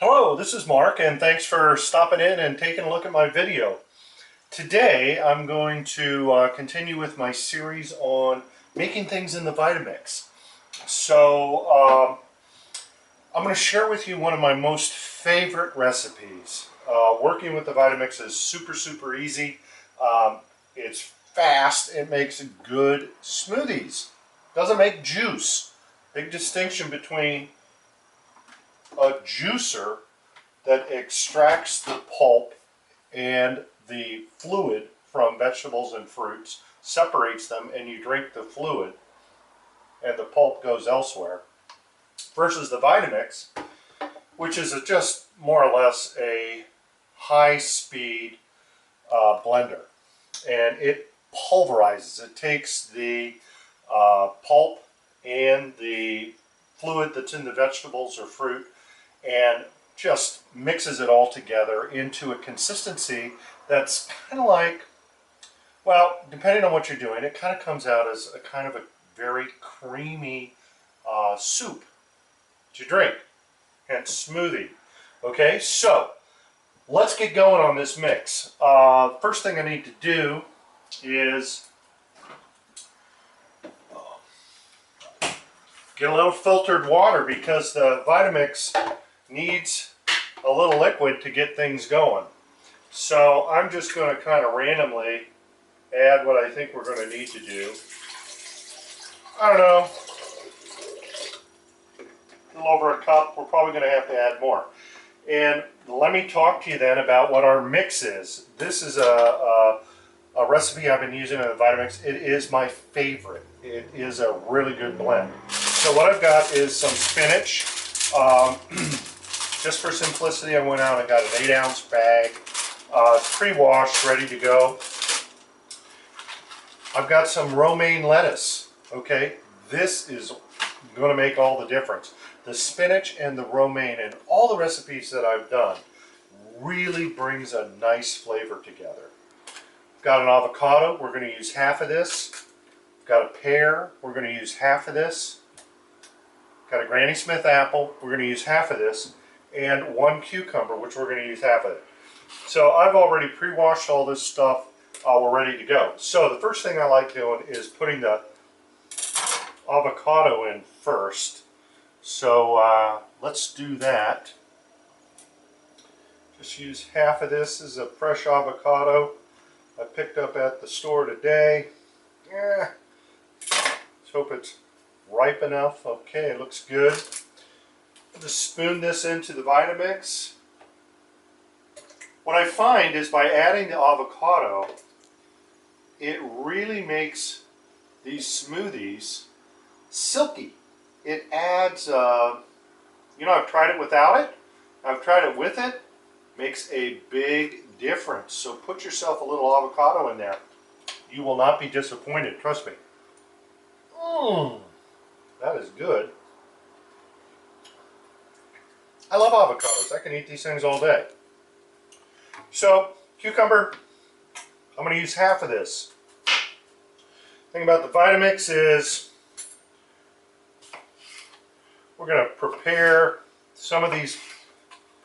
Hello, this is Mark, and thanks for stopping in and taking a look at my video. Today I'm going to continue with my series on making things in the Vitamix. I'm going to share with you one of my most favorite recipes. Working with the Vitamix is super easy. It's fast. It makes good smoothies. Doesn't make juice. Big distinction between a juicer that extracts the pulp and the fluid from vegetables and fruits, separates them, and you drink the fluid and the pulp goes elsewhere, versus the Vitamix, which is just more or less a high-speed blender, and it pulverizes. It takes the pulp and the fluid that's in the vegetables or fruit and just mixes it all together into a consistency that's kind of like, well, depending on what you're doing, it kind of comes out as a kind of a very creamy soup to drink, hence smoothie. Okay, so let's get going on this mix. First thing I need to do is get a little filtered water because the Vitamix needs a little liquid to get things going. So I'm just going to kind of randomly add what I think we're going to need to do. I don't know, a little over a cup. We're probably going to have to add more. And let me talk to you then about what our mix is. This is a recipe I've been using in the Vitamix. It is my favorite. It is a really good blend. So what I've got is some spinach. Just for simplicity, I went out and got an 8-ounce bag. It's pre-washed, ready to go. I've got some romaine lettuce. Okay, this is going to make all the difference. The spinach and the romaine and all the recipes that I've done really brings a nice flavor together. I've got an avocado. We're going to use half of this. I've got a pear. We're going to use half of this. Got a Granny Smith apple. We're going to use half of this. And one cucumber, which we're going to use half of it. So I've already pre-washed all this stuff. We're ready to go. So the first thing I like doing is putting the avocado in first. So let's do that. Just use half of this. This is a fresh avocado I picked up at the store today. Let's hope it's ripe enough. Okay, it looks good. I'll just spoon this into the Vitamix. What I find is by adding the avocado, it really makes these smoothies silky. It adds, you know, I've tried it without it. I've tried it with it. Makes a big difference. So put yourself a little avocado in there. You will not be disappointed, trust me. That is good. I love avocados. I can eat these things all day. So, cucumber, I'm going to use half of this. The thing about the Vitamix is we're going to prepare some of these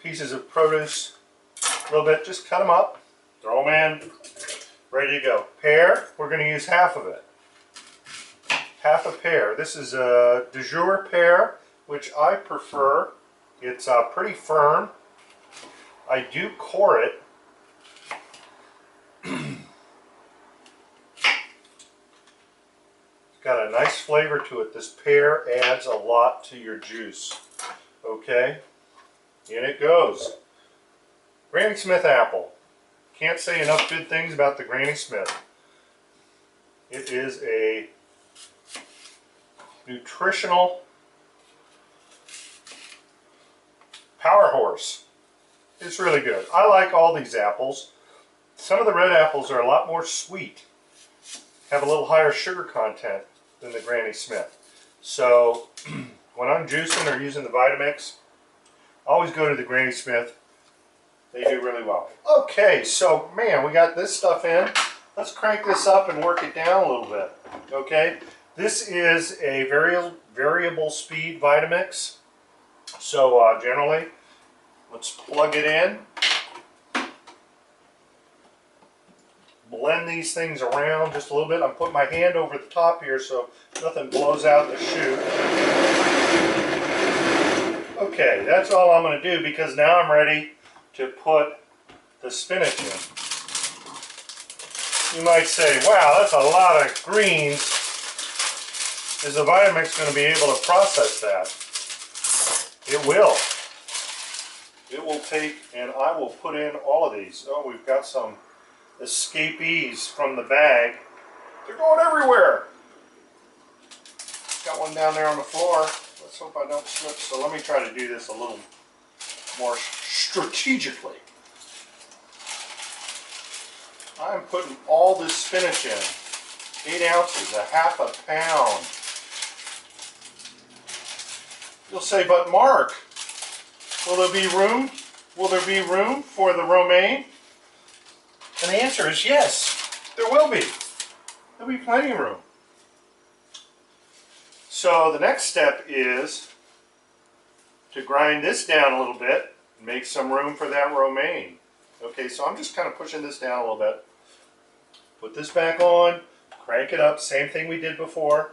pieces of produce a little bit. Just cut them up, throw them in, ready to go. Pear, we're going to use half of it. Half a pear. This is a du jour pear, which I prefer. It's pretty firm. I do core it. It's got a nice flavor to it. This pear adds a lot to your juice. Okay, in it goes. Granny Smith apple. Can't say enough good things about the Granny Smith. It is a nutritional power horse. It's really good. I like all these apples. Some of the red apples are a lot more sweet, have a little higher sugar content than the Granny Smith. So when I'm juicing or using the Vitamix, I always go to the Granny Smith. They do really well. Okay, so man, we got this stuff in. Let's crank this up and work it down a little bit. Okay, this is a variable speed Vitamix. So generally, Let's plug it in. Blend these things around just a little bit. I'm putting my hand over the top here so nothing blows out the chute. Okay, that's all I'm going to do because now I'm ready to put the spinach in. You might say, wow, that's a lot of greens. Is the Vitamix going to be able to process that? It will. It will take, and I will put in all of these. Oh, we've got some escapees from the bag. They're going everywhere. Got one down there on the floor. Let's hope I don't slip. So let me try to do this a little more strategically. I'm putting all this spinach in. 8 ounces, a half a pound. You'll say, but Mark, will there be room? Will there be room for the romaine? And the answer is yes, there will be. There'll be plenty of room. So the next step is to grind this down a little bit and make some room for that romaine. Okay, so I'm just kind of pushing this down a little bit. Put this back on, crank it up, same thing we did before.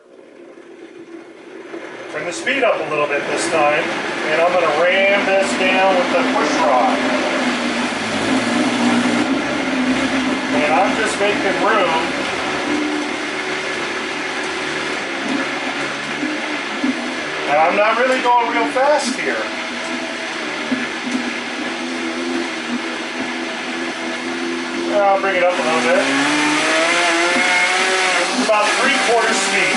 Turn the speed up a little bit this time, and I'm going to ram this down with the push rod. And I'm just making room. And I'm not really going real fast here. I'll bring it up a little bit. About 3/4 speed.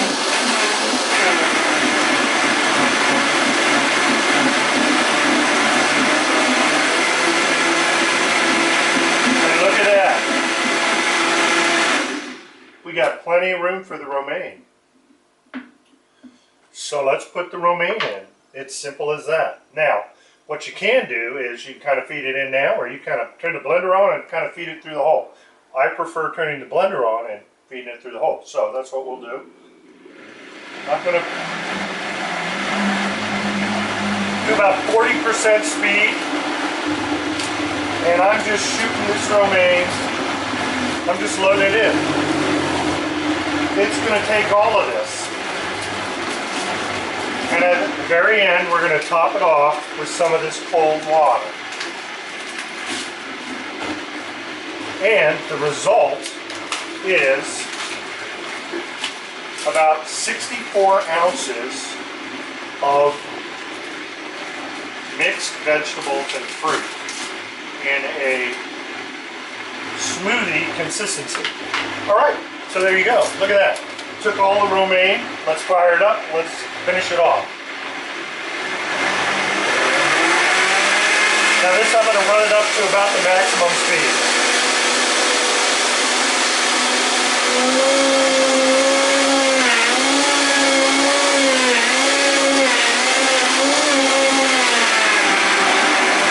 And look at that. We got plenty of room for the romaine. So let's put the romaine in. It's simple as that. Now, what you can do is you kind of feed it in now, or you kind of turn the blender on and kind of feed it through the hole. I prefer turning the blender on and feeding it through the hole. So that's what we'll do. I'm going to do about 40% speed. And I'm just shooting this romaine. I'm just loading it in. It's going to take all of this. And at the very end, we're going to top it off with some of this cold water. And the result is about 64 ounces of mixed vegetables and fruit in a smoothie consistency. All right, so there you go. Look at that. Took all the romaine. Let's fire it up. Let's finish it off. Now this I'm going to run it up to about the maximum speed.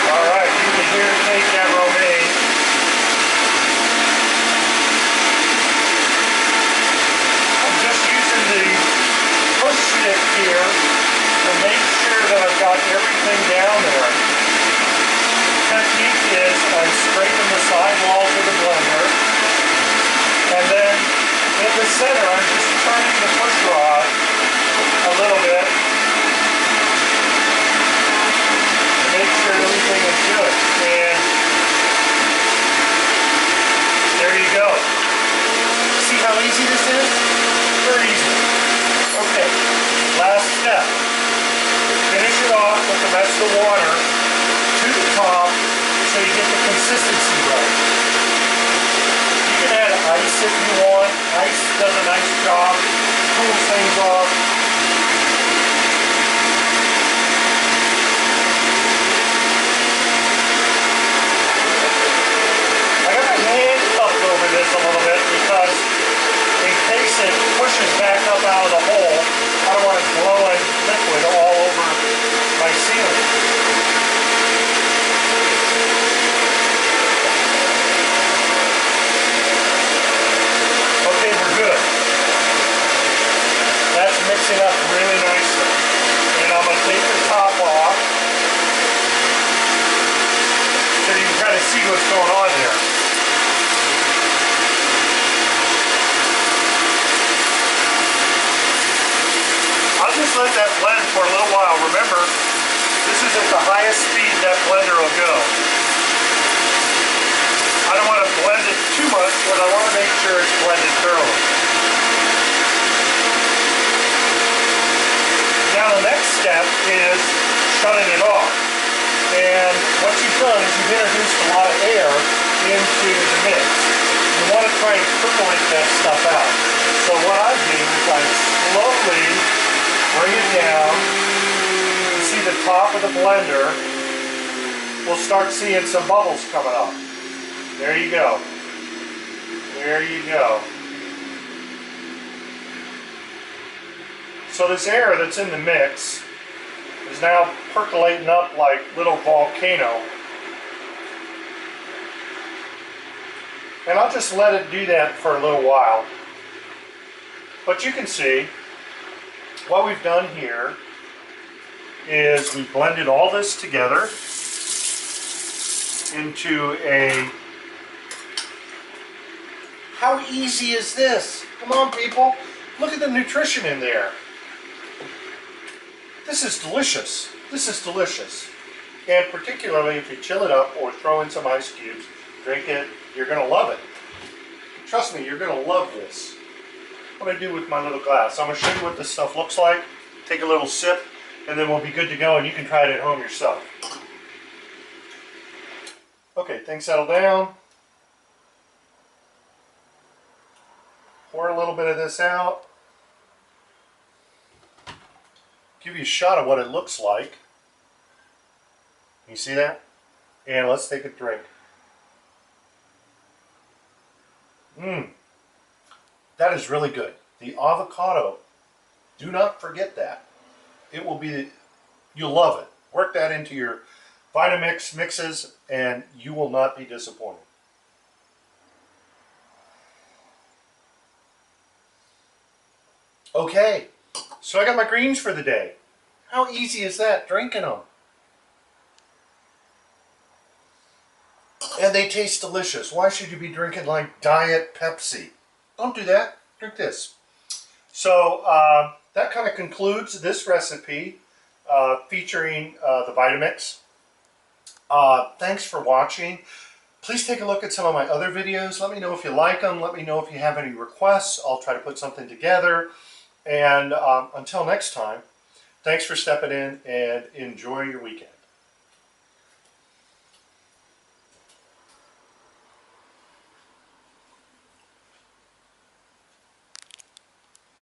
Alright, you can hear it take that romaine. I'm just using the push stick here to make sure that I've got everything down there. The technique is I'm scraping the side walls of the blender, and then in the center I'm just turning the push rod a little bit to make sure everything is good. And there you go. See how easy this is? Very easy. Okay, last step. Finish it off with the rest of the water to the top so you get the consistency right. You can add ice if you want. Ice does a nice job, cools things off. I got my hand cupped over this a little bit because in case it pushes back up out of the hole, I don't want it blowing liquid all over my ceiling. Okay, we're good. That's mixed let that blend for a little while. Remember, this is at the highest speed that blender will go. I don't want to blend it too much, but I want to make sure it's blended thoroughly. Now the next step is shutting it off. And what you've done is you've introduced a lot of air into the mix. You want to try and percolate that stuff out. So what I do is I slowly bring it down. You see the top of the blender. We'll start seeing some bubbles coming up. There you go. There you go. So this air that's in the mix is now percolating up like little volcano. And I'll just let it do that for a little while. But you can see what we've done here is we've blended all this together into a... How easy is this? Come on, people. Look at the nutrition in there. This is delicious. This is delicious. And particularly if you chill it up or throw in some ice cubes, drink it, you're going to love it. Trust me, you're going to love this. What I do with my little glass. I'm going to show you what this stuff looks like. Take a little sip, and then we'll be good to go, and you can try it at home yourself. Okay, things settle down. Pour a little bit of this out. Give you a shot of what it looks like. You see that? And let's take a drink. That is really good. The avocado, do not forget that. It will be, you'll love it. Work that into your Vitamix mixes and you will not be disappointed. Okay, so I got my greens for the day. How easy is that, drinking them? And they taste delicious. Why should you be drinking like Diet Pepsi? Don't do that. Drink this. So that kind of concludes this recipe featuring the Vitamix. Thanks for watching. Please take a look at some of my other videos. Let me know if you like them. Let me know if you have any requests. I'll try to put something together. And until next time, thanks for stepping in and enjoy your weekend.